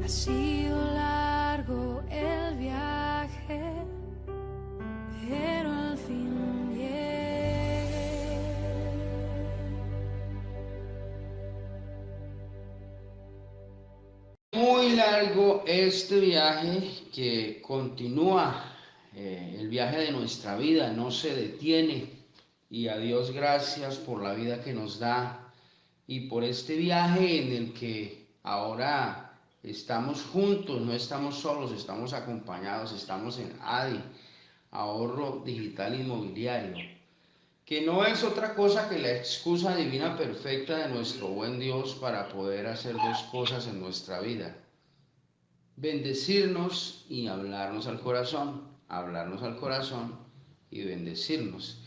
Ha sido largo el viaje, pero al fin llegué. Muy largo este viaje que continúa, el viaje de nuestra vida no se detiene y a Dios gracias por la vida que nos da y por este viaje en el que ahora estamos juntos, no estamos solos, estamos acompañados, estamos en ADI, Ahorro Digital Inmobiliario, que no es otra cosa que la excusa divina perfecta de nuestro buen Dios para poder hacer dos cosas en nuestra vida: bendecirnos y hablarnos al corazón y bendecirnos.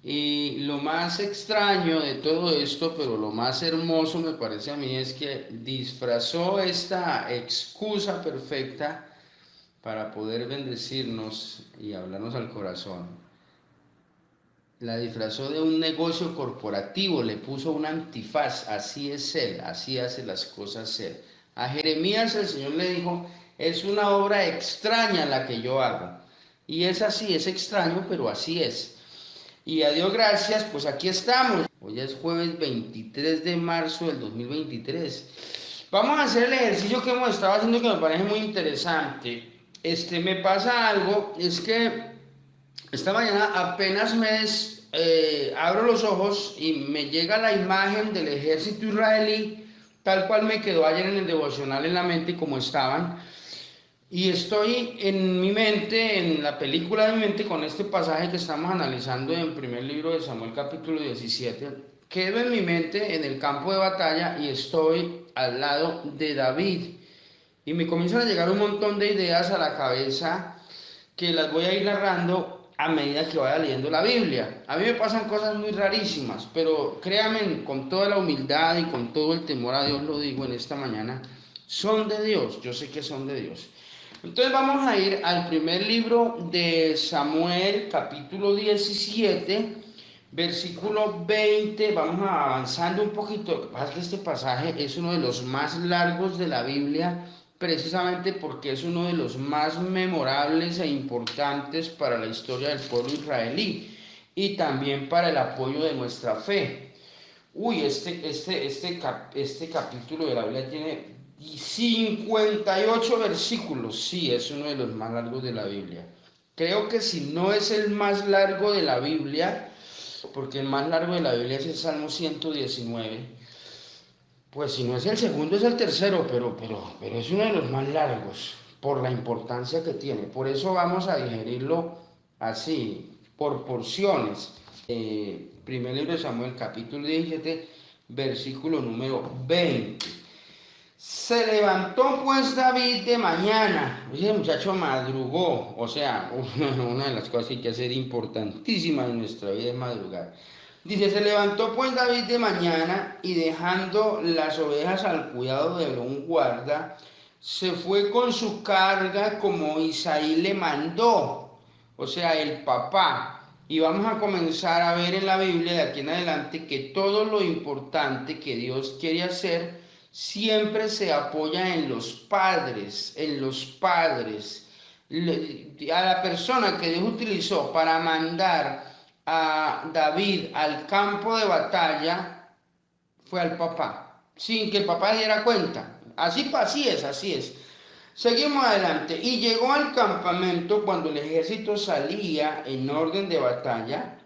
Y lo más extraño de todo esto, pero lo más hermoso me parece a mí, es que disfrazó esta excusa perfecta para poder bendecirnos y hablarnos al corazón. La disfrazó de un negocio corporativo, le puso un antifaz: así es él, así hace las cosas él. A Jeremías el Señor le dijo: es una obra extraña la que yo hago. Y es así, es extraño, pero así es. Y a Dios gracias, pues aquí estamos. Hoy es jueves 23 de marzo del 2023. Vamos a hacer el ejercicio que hemos estado haciendo, que me parece muy interesante. Me pasa algo, es que esta mañana apenas abro los ojos y me llega la imagen del ejército israelí, tal cual me quedó ayer en el devocional en la mente, como estaban. Y estoy en mi mente, en la película de mi mente, con este pasaje que estamos analizando en primer libro de Samuel, capítulo 17. Quedo en mi mente en el campo de batalla y estoy al lado de David. Y me comienzan a llegar un montón de ideas a la cabeza que las voy a ir narrando a medida que vaya leyendo la Biblia. A mí me pasan cosas muy rarísimas, pero créanme, con toda la humildad y con todo el temor a Dios lo digo en esta mañana: son de Dios, yo sé que son de Dios. Entonces vamos a ir al primer libro de Samuel, capítulo 17, versículo 20. Vamos avanzando un poquito. Lo que pasa es que este pasaje es uno de los más largos de la Biblia, precisamente porque es uno de los más memorables e importantes para la historia del pueblo israelí y también para el apoyo de nuestra fe. Uy, este capítulo de la Biblia tiene 58 versículos. Sí, es uno de los más largos de la Biblia. Creo que si no es el más largo de la Biblia, porque el más largo de la Biblia es el Salmo 119, pues si no es el segundo, es el tercero, pero es uno de los más largos por la importancia que tiene. Por eso vamos a digerirlo así, por porciones. Primer libro de Samuel, capítulo 17, versículo número 20. Se levantó pues David de mañana. Ese muchacho madrugó. O sea, una de las cosas que hay que hacer importantísimas en nuestra vida es madrugar. Dice: se levantó pues David de mañana, y dejando las ovejas al cuidado de un guarda, se fue con su carga como Isaí le mandó. O sea, el papá. Y vamos a comenzar a ver en la Biblia de aquí en adelante que todo lo importante que Dios quiere hacer siempre se apoya en los padres, en los padres. A la persona que Dios utilizó para mandar a David al campo de batalla fue al papá, sin que el papá diera cuenta. Así es. Seguimos adelante. Y llegó al campamento cuando el ejército salía en orden de batalla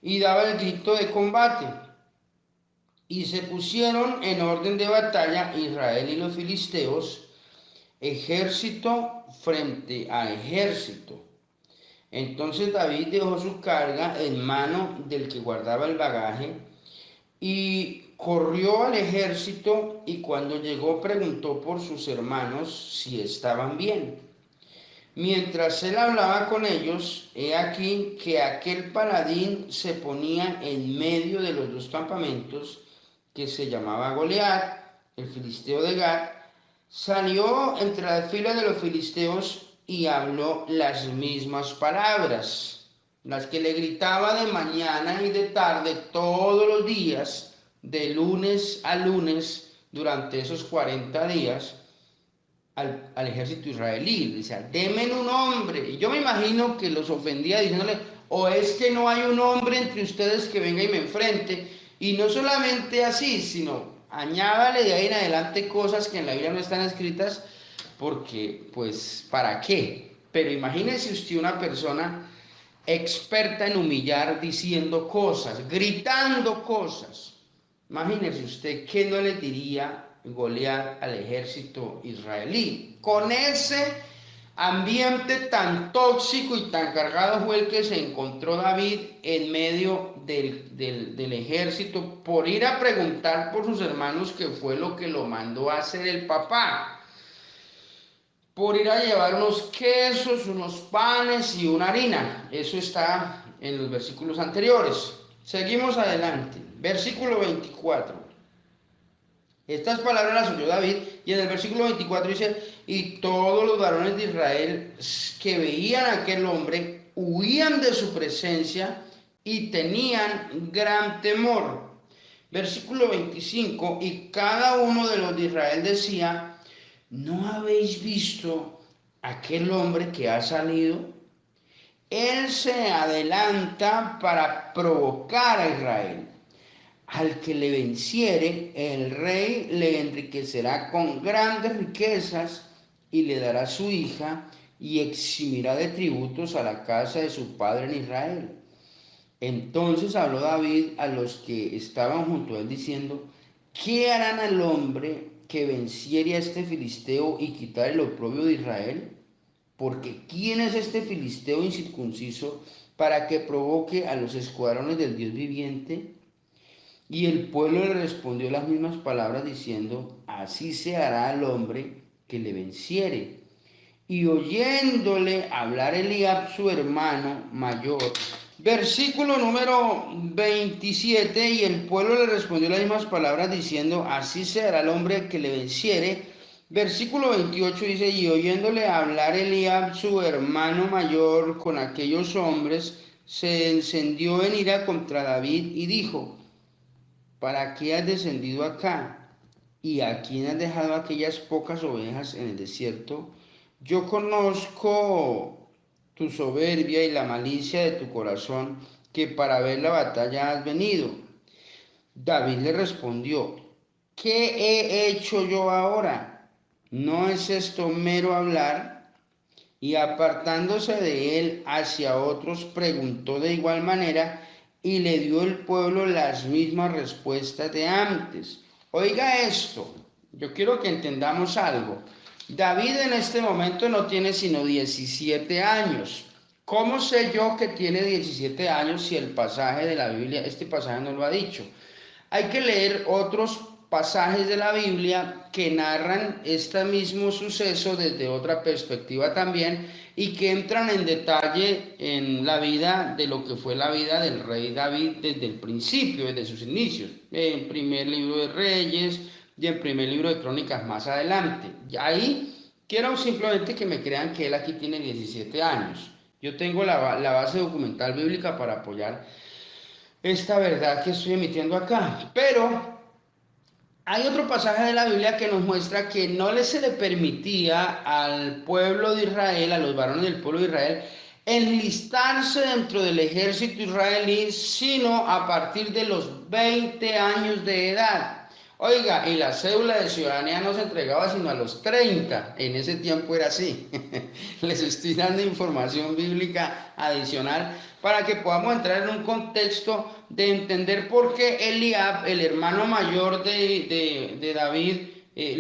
y daba el grito de combate. Y se pusieron en orden de batalla Israel y los filisteos, ejército frente a ejército. Entonces David dejó su carga en mano del que guardaba el bagaje y corrió al ejército, y cuando llegó preguntó por sus hermanos si estaban bien. Mientras él hablaba con ellos, he aquí que aquel paladín se ponía en medio de los dos campamentos, que se llamaba Goliat, el filisteo de Gat. Salió entre las filas de los filisteos y habló las mismas palabras, las que le gritaba de mañana y de tarde todos los días, de lunes a lunes, durante esos 40 días. al ejército israelí. Decía, denme un hombre. Y yo me imagino que los ofendía diciéndole, o es que no hay un hombre entre ustedes que venga y me enfrente. Y no solamente así, sino añádale de ahí en adelante cosas que en la Biblia no están escritas, porque, pues, ¿para qué? Pero imagínese usted una persona experta en humillar diciendo cosas, gritando cosas. Imagínese usted qué no le diría Goliat al ejército israelí. Con ese ambiente tan tóxico y tan cargado fue el que se encontró David en medio del ejército por ir a preguntar por sus hermanos, que fue lo que lo mandó a hacer el papá, por ir a llevar unos quesos, unos panes y una harina. Eso está en los versículos anteriores. Seguimos adelante. Versículo 24. Estas palabras las oyó David, y en el versículo 24 dice, y todos los varones de Israel que veían a aquel hombre huían de su presencia y tenían gran temor. Versículo 25, y cada uno de los de Israel decía, ¿no habéis visto aquel hombre que ha salido? Él se adelanta para provocar a Israel. Al que le venciere, el rey le enriquecerá con grandes riquezas y le dará su hija y eximirá de tributos a la casa de su padre en Israel. Entonces habló David a los que estaban junto a él diciendo, ¿qué harán al hombre que venciere a este filisteo y quitare el oprobio de Israel? Porque ¿quién es este filisteo incircunciso para que provoque a los escuadrones del Dios viviente? Y el pueblo le respondió las mismas palabras diciendo, así se hará al hombre que le venciere. Y oyéndole hablar Eliab, su hermano mayor, versículo número 27, y el pueblo le respondió las mismas palabras diciendo, así se hará al hombre que le venciere. Versículo 28 dice, y oyéndole hablar Eliab, su hermano mayor, con aquellos hombres, se encendió en ira contra David y dijo, ¿para qué has descendido acá? ¿Y a quién has dejado aquellas pocas ovejas en el desierto? Yo conozco tu soberbia y la malicia de tu corazón, que para ver la batalla has venido. David le respondió, ¿qué he hecho yo ahora? ¿No es esto mero hablar? Y apartándose de él hacia otros, preguntó de igual manera, y le dio el pueblo las mismas respuestas de antes. Oiga esto, yo quiero que entendamos algo. David en este momento no tiene sino 17 años. ¿Cómo sé yo que tiene 17 años si el pasaje de la Biblia, este pasaje no lo ha dicho? Hay que leer otros pasajes de la Biblia que narran este mismo suceso desde otra perspectiva también, y que entran en detalle en la vida de lo que fue la vida del rey David desde el principio, desde sus inicios, en primer libro de Reyes y en primer libro de Crónicas más adelante. Y ahí quiero simplemente que me crean que él aquí tiene 17 años. Yo tengo la base documental bíblica para apoyar esta verdad que estoy emitiendo acá. Pero hay otro pasaje de la Biblia que nos muestra que no se le permitía al pueblo de Israel, a los varones del pueblo de Israel, enlistarse dentro del ejército israelí, sino a partir de los 20 años de edad. Oiga, y la cédula de ciudadanía no se entregaba sino a los 30. En ese tiempo era así. Les estoy dando información bíblica adicional para que podamos entrar en un contexto de entender por qué Eliab, el hermano mayor de David,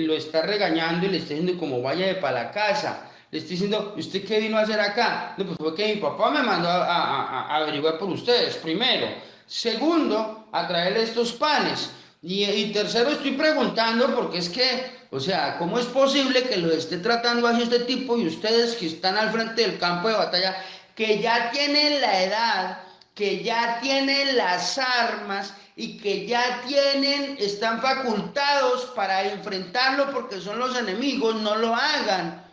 lo está regañando y le está diciendo como vaya de para la casa. Le estoy diciendo, ¿usted qué vino a hacer acá? No, pues fue que mi papá me mandó a averiguar por ustedes, primero. Segundo, a traerle estos panes. Y tercero, estoy preguntando porque es que, o sea, ¿cómo es posible que lo esté tratando así este tipo y ustedes que están al frente del campo de batalla, que ya tienen la edad, que ya tienen las armas y que ya están facultados para enfrentarlo porque son los enemigos, no lo hagan?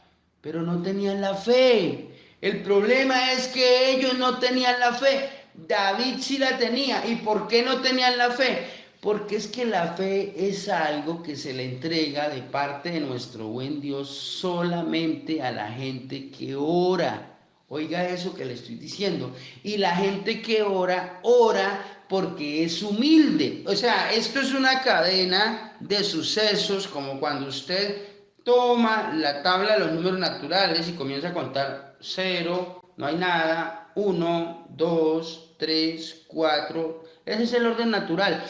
Pero no tenían la fe. El problema es que ellos no tenían la fe. David sí la tenía. ¿Y por qué no tenían la fe? porque es que la fe es algo que se le entrega de parte de nuestro buen Dios solamente a la gente que ora. Oiga eso que le estoy diciendo. Y la gente que ora, ora porque es humilde. O sea, esto es una cadena de sucesos, como cuando usted toma la tabla de los números naturales y comienza a contar cero, no hay nada, 1, 2, 3, 4. Ese es el orden natural.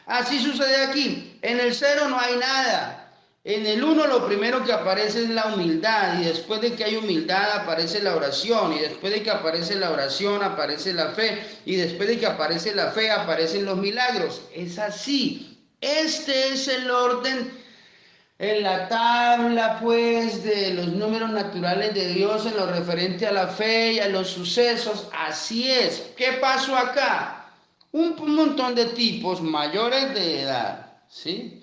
Así sucede aquí. En el cero no hay nada. En el uno lo primero que aparece es la humildad, y después de que hay humildad aparece la oración, y después de que aparece la oración aparece la fe, y después de que aparece la fe aparecen los milagros. Es así. Este es el orden en la tabla, pues, de los números naturales de Dios en lo referente a la fe y a los sucesos. Así es. ¿Qué pasó acá? Un montón de tipos mayores de edad, ¿sí?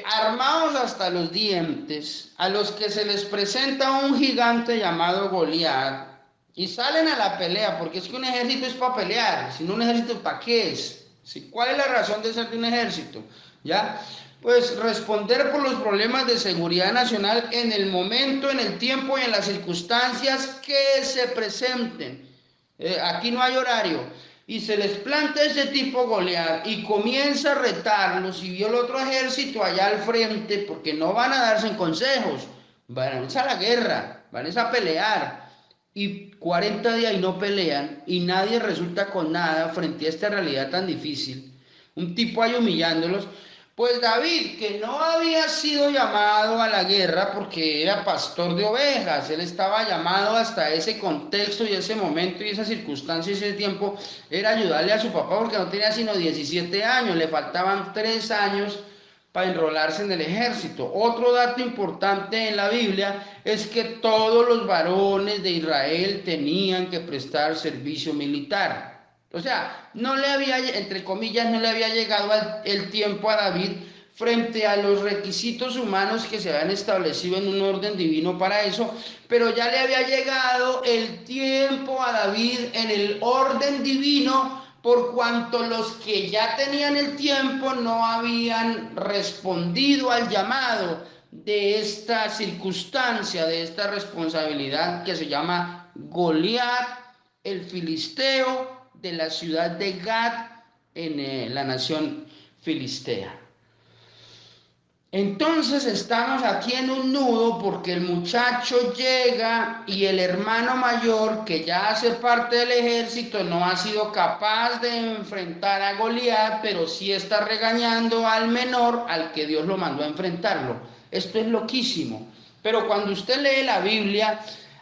Armados hasta los dientes, a los que se les presenta un gigante llamado Goliat, y salen a la pelea, porque es que un ejército es para pelear, si no un ejército, ¿para qué es? ¿Sí? ¿Cuál es la razón de ser de un ejército? ¿Ya? Pues responder por los problemas de seguridad nacional en el momento, en el tiempo y en las circunstancias que se presenten. Aquí no hay horario. Y se les planta ese tipo Goliat y comienza a retarlos, y vio el otro ejército allá al frente, porque no van a darse en consejos, van a la guerra, van a pelear, y 40 días y no pelean, y nadie resulta con nada frente a esta realidad tan difícil, un tipo ahí humillándolos. Pues David, que no había sido llamado a la guerra porque era pastor de ovejas, él estaba llamado hasta ese contexto y ese momento y esa circunstancia y ese tiempo, era ayudarle a su papá, porque no tenía sino 17 años, le faltaban 3 años para enrolarse en el ejército. Otro dato importante en la Biblia es que todos los varones de Israel tenían que prestar servicio militar. O sea, no le había, entre comillas, no le había llegado el tiempo a David frente a los requisitos humanos que se habían establecido en un orden divino para eso, pero ya le había llegado el tiempo a David en el orden divino, por cuanto los que ya tenían el tiempo no habían respondido al llamado de esta circunstancia, de esta responsabilidad que se llama Goliat, el filisteo de la ciudad de Gad en la nación filistea. Entonces estamos aquí en un nudo, porque el muchacho llega y el hermano mayor, que ya hace parte del ejército, no ha sido capaz de enfrentar a Goliat, pero sí está regañando al menor, al que Dios lo mandó a enfrentarlo. Esto es loquísimo. Pero cuando usted lee la Biblia,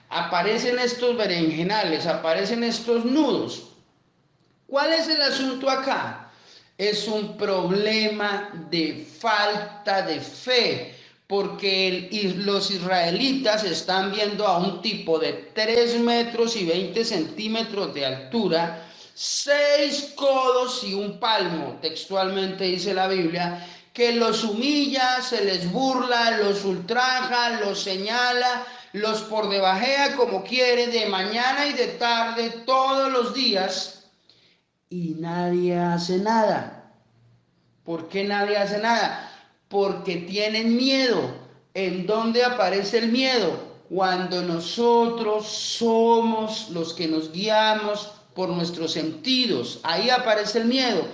aparecen estos berenjenales, aparecen estos nudos. ¿Cuál es el asunto acá? Es un problema de falta de fe, porque los israelitas están viendo a un tipo de 3 metros y 20 centímetros de altura, 6 codos y un palmo, textualmente dice la Biblia, que los humilla, se les burla, los ultraja, los señala, los por debajea como quiere, de mañana y de tarde, todos los días, y nadie hace nada. ¿Por qué nadie hace nada? Porque tienen miedo. ¿En dónde aparece el miedo? Cuando nosotros somos los que nos guiamos por nuestros sentidos. Ahí aparece el miedo.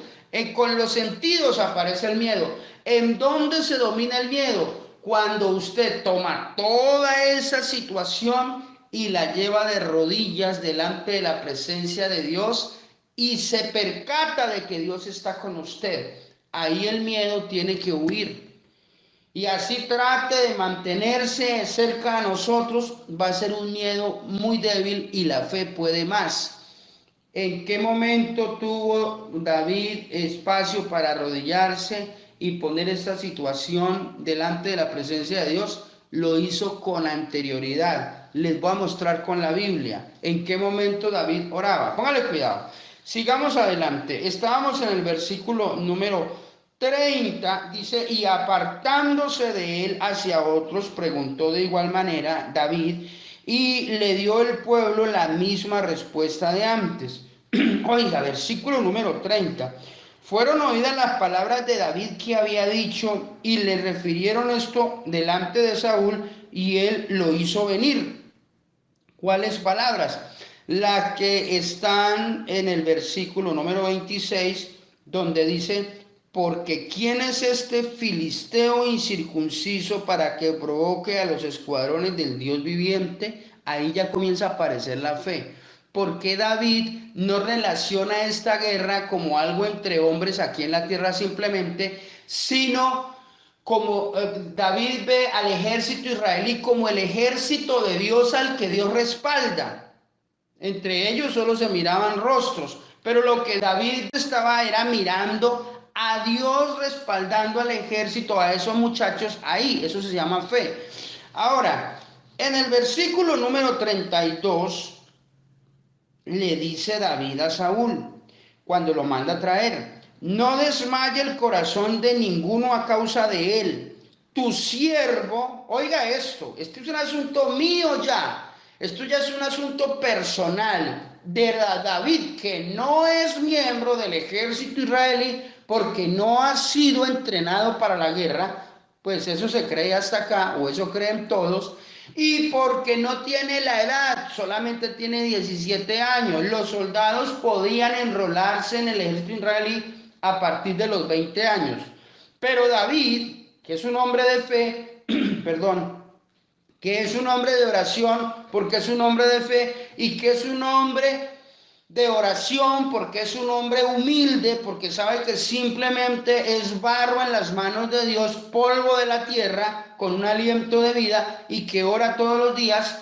Con los sentidos aparece el miedo. ¿En dónde se domina el miedo? Cuando usted toma toda esa situación y la lleva de rodillas delante de la presencia de Dios y se percata de que Dios está con usted. Ahí el miedo tiene que huir. Y así trate de mantenerse cerca de nosotros, va a ser un miedo muy débil y la fe puede más. ¿En qué momento tuvo David espacio para arrodillarse y poner esta situación delante de la presencia de Dios? Lo hizo con anterioridad. Les voy a mostrar con la Biblia en qué momento David oraba. Póngale cuidado. Sigamos adelante. Estábamos en el versículo número 30, dice, y apartándose de él hacia otros, preguntó de igual manera David, y le dio el pueblo la misma respuesta de antes. Oiga, versículo número 30. Fueron oídas las palabras de David que había dicho y le refirieron esto delante de Saúl y él lo hizo venir. ¿Cuáles palabras? Las que están en el versículo número 26, donde dice, porque ¿quién es este filisteo incircunciso para que provoque a los escuadrones del Dios viviente? Ahí ya comienza a aparecer la fe. Porque David no relaciona esta guerra como algo entre hombres aquí en la tierra simplemente, sino como David ve al ejército israelí como el ejército de Dios al que Dios respalda. Entre ellos solo se miraban rostros, pero lo que David estaba era mirando a Dios respaldando al ejército, a esos muchachos ahí. Eso se llama fe. Ahora, en el versículo número 32 le dice David a Saúl, cuando lo manda a traer, no desmaye el corazón de ninguno a causa de él. Tu siervo, oiga esto es un asunto mío ya, esto ya es un asunto personal de David, que no es miembro del ejército israelí porque no ha sido entrenado para la guerra, pues eso se cree hasta acá, o eso creen todos, y porque no tiene la edad, solamente tiene 17 años. Los soldados podían enrolarse en el ejército israelí a partir de los 20 años. Pero David, que es un hombre de fe, perdón, que es un hombre de oración, porque es un hombre de fe, y que es un hombre de oración, porque es un hombre humilde, porque sabe que simplemente es barro en las manos de Dios, polvo de la tierra, con un aliento de vida, y que ora todos los días,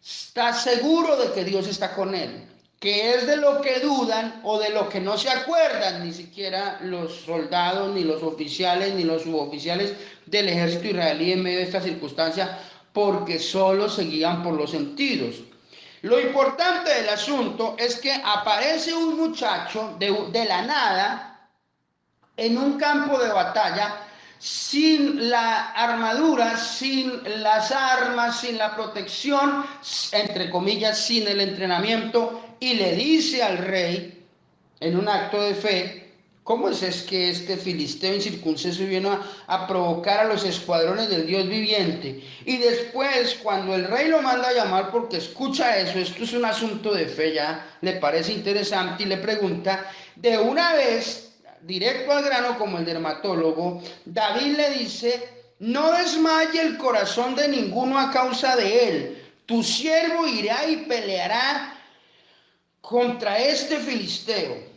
está seguro de que Dios está con él, que es de lo que dudan o de lo que no se acuerdan ni siquiera los soldados, ni los oficiales, ni los suboficiales del ejército israelí en medio de esta circunstancia, porque solo se guían por los sentidos. Lo importante del asunto es que aparece un muchacho de la nada en un campo de batalla, sin la armadura, sin las armas, sin la protección, entre comillas, sin el entrenamiento, y le dice al rey, en un acto de fe, ¿cómo es que este filisteo incircunciso vino a provocar a los escuadrones del Dios viviente? Y después, cuando el rey lo manda a llamar porque escucha eso, esto es un asunto de fe ya, le parece interesante y le pregunta, de una vez, directo al grano como el dermatólogo, David le dice, no desmaye el corazón de ninguno a causa de él, tu siervo irá y peleará contra este filisteo.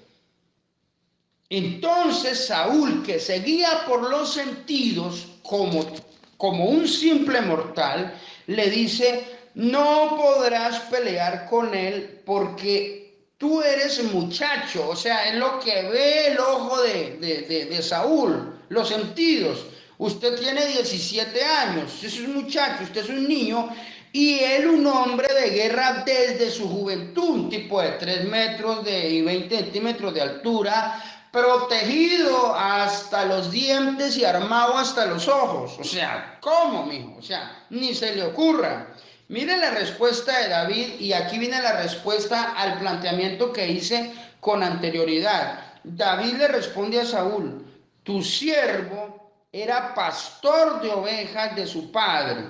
Entonces Saúl, que seguía por los sentidos como un simple mortal, le dice, no podrás pelear con él porque tú eres muchacho. O sea, es lo que ve el ojo de Saúl, los sentidos. Usted tiene 17 años, usted es un muchacho, usted es un niño, y él un hombre de guerra desde su juventud, un tipo de 3 metros y 20 centímetros de altura, protegido hasta los dientes y armado hasta los ojos. O sea, ¿cómo, mijo? O sea, ni se le ocurra. Mire la respuesta de David, y aquí viene la respuesta al planteamiento que hice con anterioridad. David le responde a Saúl, tu siervo era pastor de ovejas de su padre,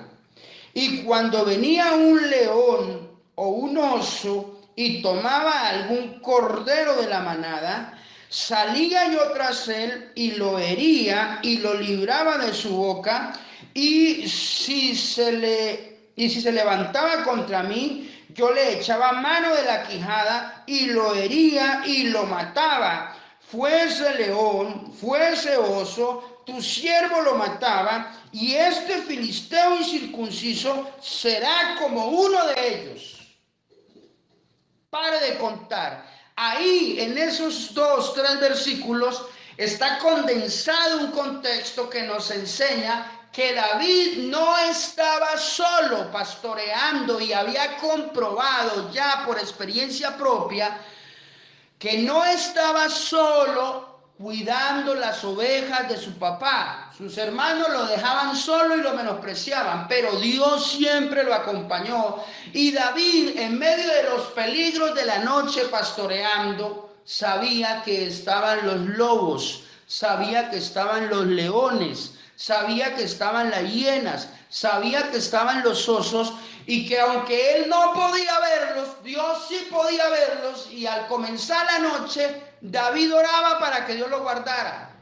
y cuando venía un león o un oso y tomaba algún cordero de la manada, salía yo tras él y lo hería y lo libraba de su boca, y si se levantaba contra mí, yo le echaba mano de la quijada y lo hería y lo mataba. Fuese león, fuese oso, tu siervo lo mataba, y este filisteo incircunciso será como uno de ellos. Pare de contar. Ahí, en esos 2, 3 versículos, está condensado un contexto que nos enseña que David no estaba solo pastoreando, y había comprobado ya por experiencia propia que no estaba solo cuidando las ovejas de su papá. Sus hermanos lo dejaban solo y lo menospreciaban, pero Dios siempre lo acompañó. Y David, en medio de los peligros de la noche pastoreando, sabía que estaban los lobos, sabía que estaban los leones, sabía que estaban las hienas, sabía que estaban los osos, y que aunque él no podía verlos, Dios sí podía verlos, y al comenzar la noche, David oraba para que Dios lo guardara.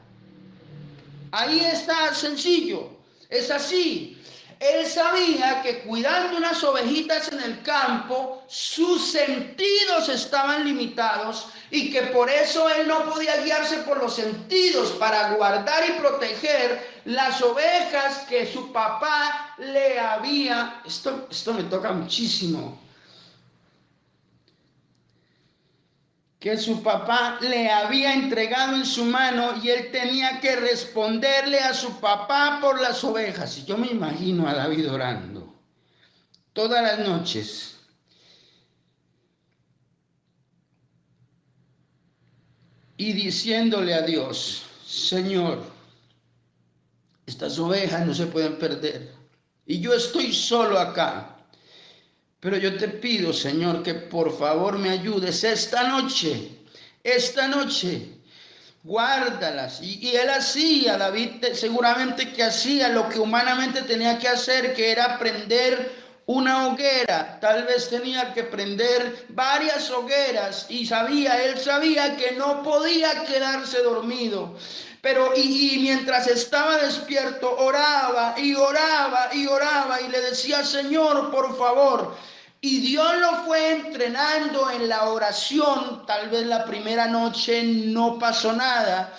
Ahí está, sencillo, es así. Él sabía que cuidando unas ovejitas en el campo, sus sentidos estaban limitados y que por eso él no podía guiarse por los sentidos para guardar y proteger las ovejas que su papá le había... Esto me toca muchísimo. Que su papá le había entregado en su mano y él tenía que responderle a su papá por las ovejas. Y yo me imagino a David orando todas las noches y diciéndole a Dios: Señor, estas ovejas no se pueden perder y yo estoy solo acá. Pero yo te pido, Señor, que por favor me ayudes esta noche, guárdalas. Y él hacía, David seguramente que hacía lo que humanamente tenía que hacer, que era prender una hoguera. Tal vez tenía que prender varias hogueras y él sabía que no podía quedarse dormido. Pero mientras estaba despierto, oraba y oraba y oraba y le decía: Señor, por favor. Y Dios lo fue entrenando en la oración. Tal vez la primera noche no pasó nada,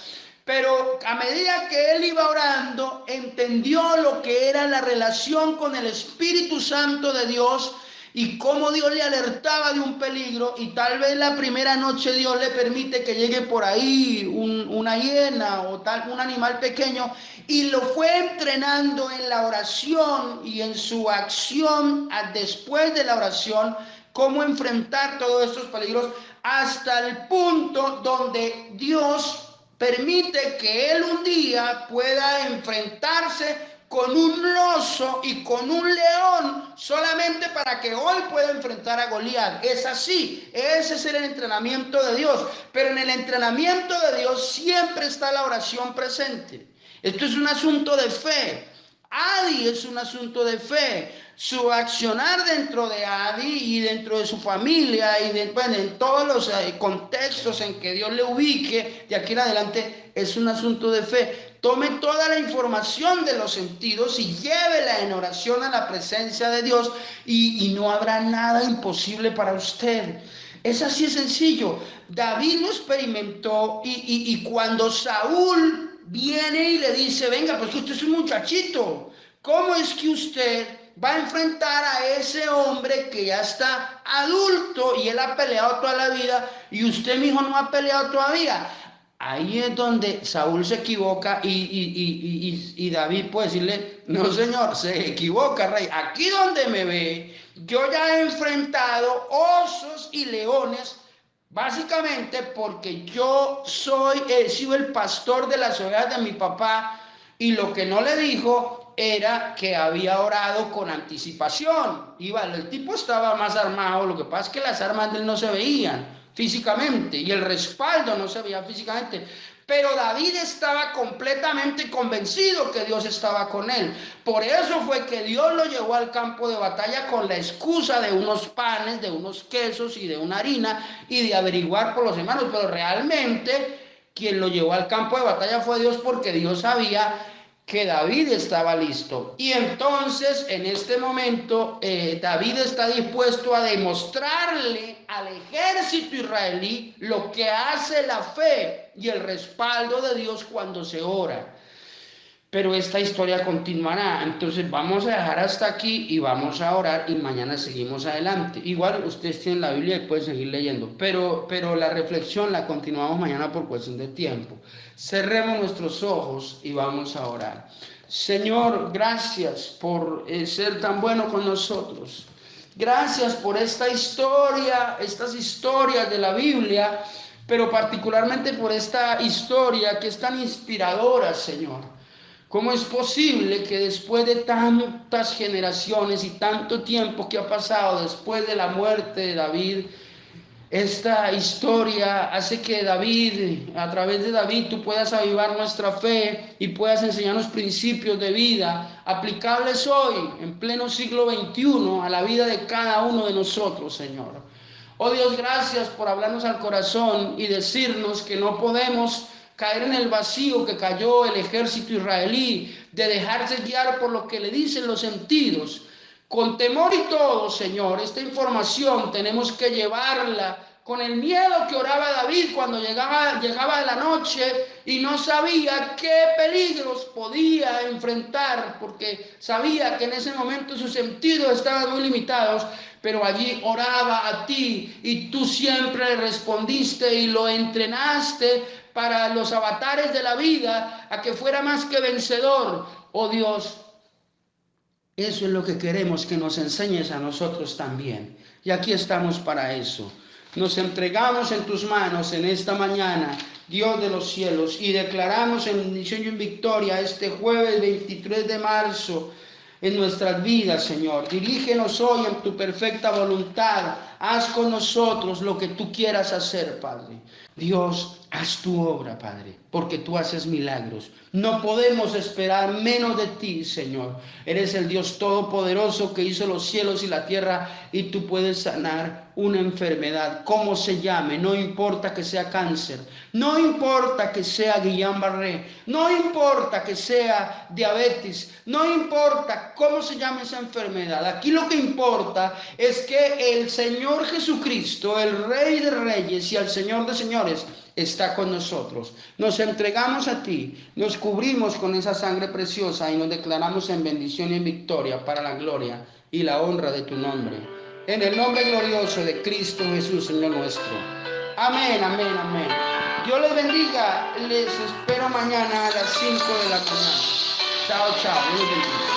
pero a medida que él iba orando, entendió lo que era la relación con el Espíritu Santo de Dios y cómo Dios le alertaba de un peligro. Y tal vez la primera noche Dios le permite que llegue por ahí una hiena o un animal pequeño, y lo fue entrenando en la oración y en su acción después de la oración, cómo enfrentar todos estos peligros, hasta el punto donde Dios permite que él un día pueda enfrentarse con un oso y con un león, solamente para que hoy pueda enfrentar a Goliat. Es así, ese es el entrenamiento de Dios. Pero en el entrenamiento de Dios siempre está la oración presente. Esto es un asunto de fe. Adi es un asunto de fe. Su accionar dentro de Adi y dentro de su familia y en todos los contextos en que Dios le ubique de aquí en adelante es un asunto de fe. Tome toda la información de los sentidos y llévela en oración a la presencia de Dios, y no habrá nada imposible para usted. Es así de sencillo. David lo experimentó, y cuando Saúl viene y le dice: venga, pues que usted es un muchachito, ¿cómo es que usted va a enfrentar a ese hombre que ya está adulto y él ha peleado toda la vida y usted, mi hijo, no ha peleado todavía? Ahí es donde Saúl se equivoca, y David puede decirle: no, señor, se equivoca, rey. Aquí donde me ve, yo ya he enfrentado osos y leones, básicamente porque yo he sido el pastor de las ovejas de mi papá, y lo que no le dijo era que había orado con anticipación. El tipo estaba más armado, lo que pasa es que las armas de él no se veían físicamente y el respaldo no se veía físicamente, pero David estaba completamente convencido que Dios estaba con él. Por eso fue que Dios lo llevó al campo de batalla con la excusa de unos panes, de unos quesos y de una harina, y de averiguar por los hermanos. Pero realmente quien lo llevó al campo de batalla fue Dios, porque Dios sabía que David estaba listo. Y entonces en este momento David está dispuesto a demostrarle al ejército israelí lo que hace la fe y el respaldo de Dios cuando se ora. Pero esta historia continuará. Entonces vamos a dejar hasta aquí y vamos a orar, y mañana seguimos adelante. Igual ustedes tienen la Biblia y pueden seguir leyendo, pero la reflexión la continuamos mañana por cuestión de tiempo. Cerremos nuestros ojos y vamos a orar. Señor, gracias por ser tan bueno con nosotros. Gracias por esta historia, estas historias de la Biblia, pero particularmente por esta historia que es tan inspiradora, Señor. ¿Cómo es posible que después de tantas generaciones y tanto tiempo que ha pasado después de la muerte de David, Esta historia hace que David, a través de David, tú puedas avivar nuestra fe y puedas enseñarnos principios de vida aplicables hoy, en pleno siglo XXI, a la vida de cada uno de nosotros, Señor. Oh Dios, gracias por hablarnos al corazón y decirnos que no podemos caer en el vacío que cayó el ejército israelí, de dejarse guiar por lo que le dicen los sentidos. Con temor y todo, Señor, esta información tenemos que llevarla con el miedo que oraba David cuando llegaba la noche y no sabía qué peligros podía enfrentar, porque sabía que en ese momento sus sentidos estaban muy limitados, pero allí oraba a ti y tú siempre le respondiste y lo entrenaste para los avatares de la vida, a que fuera más que vencedor. Oh Dios, eso es lo que queremos que nos enseñes a nosotros también. Y aquí estamos para eso. Nos entregamos en tus manos en esta mañana, Dios de los cielos, y declaramos en bendición y en victoria este jueves 23 de marzo en nuestras vidas, Señor. Dirígenos hoy en tu perfecta voluntad. Haz con nosotros lo que tú quieras hacer, Padre. Dios, haz tu obra, Padre, porque tú haces milagros. No podemos esperar menos de ti, Señor. Eres el Dios todopoderoso que hizo los cielos y la tierra, y tú puedes sanar una enfermedad, como se llame. No importa que sea cáncer, no importa que sea Guillain-Barré, no importa que sea diabetes, no importa cómo se llame esa enfermedad. Aquí lo que importa es que el Señor Jesucristo, el Rey de Reyes y el Señor de Señores, está con nosotros. Nos entregamos a ti, nos cubrimos con esa sangre preciosa y nos declaramos en bendición y en victoria para la gloria y la honra de tu nombre. En el nombre glorioso de Cristo Jesús, Señor nuestro. Amén, amén, amén. Dios les bendiga. Les espero mañana a las 5 de la mañana. Chao, chao. Dios les bendiga.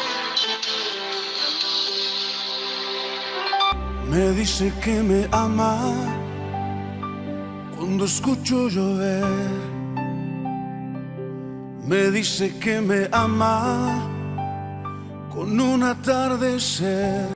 Me dice que me ama cuando escucho llover. Me dice que me ama con un atardecer.